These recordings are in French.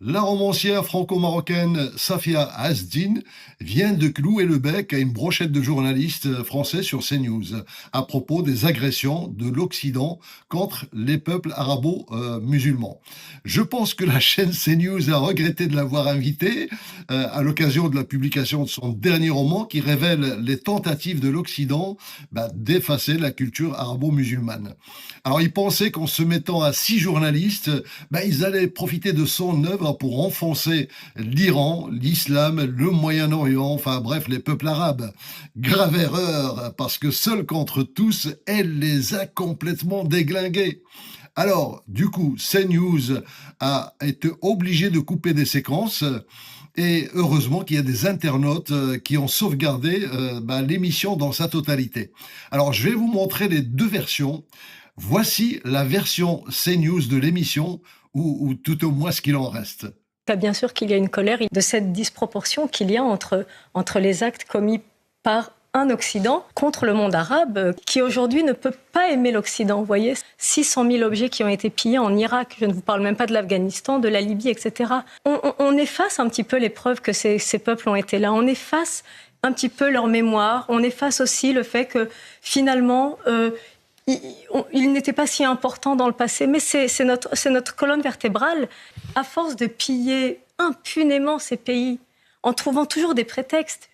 La romancière franco-marocaine Safia Hasdin vient de clouer le bec à une brochette de journalistes français sur CNews à propos des agressions de l'Occident contre les peuples arabo-musulmans. Je pense que la chaîne CNews a regretté de l'avoir invitée à l'occasion de la publication de son dernier roman qui révèle les tentatives de l'Occident d'effacer la culture arabo-musulmane. Alors ils pensaient qu'en se mettant à 6 journalistes, ils allaient profiter de son œuvre pour enfoncer l'Iran, l'islam, le Moyen-Orient, enfin bref, les peuples arabes. Grave erreur, parce que seule contre tous, elle les a complètement déglingués. Alors, du coup, CNews a été obligé de couper des séquences. Et heureusement qu'il y a des internautes qui ont sauvegardé l'émission dans sa totalité. Alors, je vais vous montrer les deux versions. Voici la version CNews de l'émission, ou tout au moins ce qu'il en reste. Bien sûr qu'il y a une colère de cette disproportion qu'il y a entre les actes commis par un Occident contre le monde arabe qui aujourd'hui ne peut pas aimer l'Occident. Vous voyez, 600 000 objets qui ont été pillés en Irak, je ne vous parle même pas de l'Afghanistan, de la Libye, etc. On efface un petit peu les preuves que ces peuples ont été là, on efface un petit peu leur mémoire, on efface aussi le fait que finalement il n'était pas si important dans le passé, mais c'est notre colonne vertébrale. À force de piller impunément ces pays, en trouvant toujours des prétextes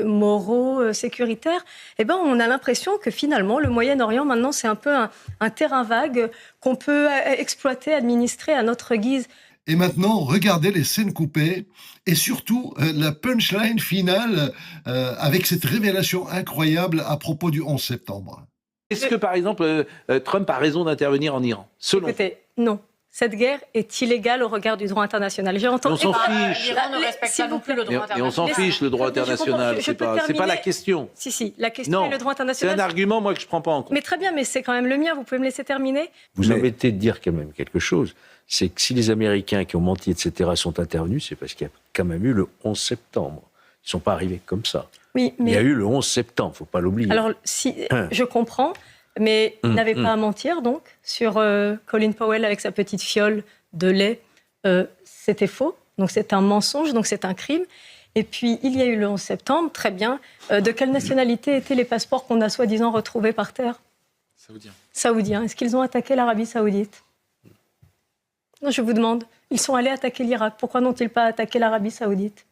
moraux, sécuritaires, on a l'impression que finalement, le Moyen-Orient, maintenant, c'est un peu un terrain vague qu'on peut exploiter, administrer à notre guise. Et maintenant, regardez les scènes coupées et surtout la punchline finale avec cette révélation incroyable à propos du 11 septembre. Est-ce que, par exemple, Trump a raison d'intervenir en Iran, selon vous ? Écoutez, non. Cette guerre est illégale au regard du droit international. On s'en fiche. L'Iran ne respecte pas non plus le droit international. Et on s'en fiche, le droit international. C'est pas la question. Si, la question est le droit international. C'est un argument, moi, que je ne prends pas en compte. Mais très bien, mais c'est quand même le mien. Vous pouvez me laisser terminer ? Vous arrêtez de dire quand même quelque chose. C'est que si les Américains qui ont menti, etc., sont intervenus, c'est parce qu'il y a quand même eu le 11 septembre. Ils ne sont pas arrivés comme ça. Oui, mais... Il y a eu le 11 septembre, il ne faut pas l'oublier. Alors, je comprends, mais il n'avait pas à mentir, donc, sur Colin Powell avec sa petite fiole de lait. C'était faux, donc c'est un mensonge, donc c'est un crime. Et puis, il y a eu le 11 septembre, très bien. De quelle nationalité étaient les passeports qu'on a soi-disant retrouvés par terre ? Saoudiens. Est-ce qu'ils ont attaqué l'Arabie Saoudite ? Non, je vous demande. Ils sont allés attaquer l'Irak. Pourquoi n'ont-ils pas attaqué l'Arabie Saoudite ?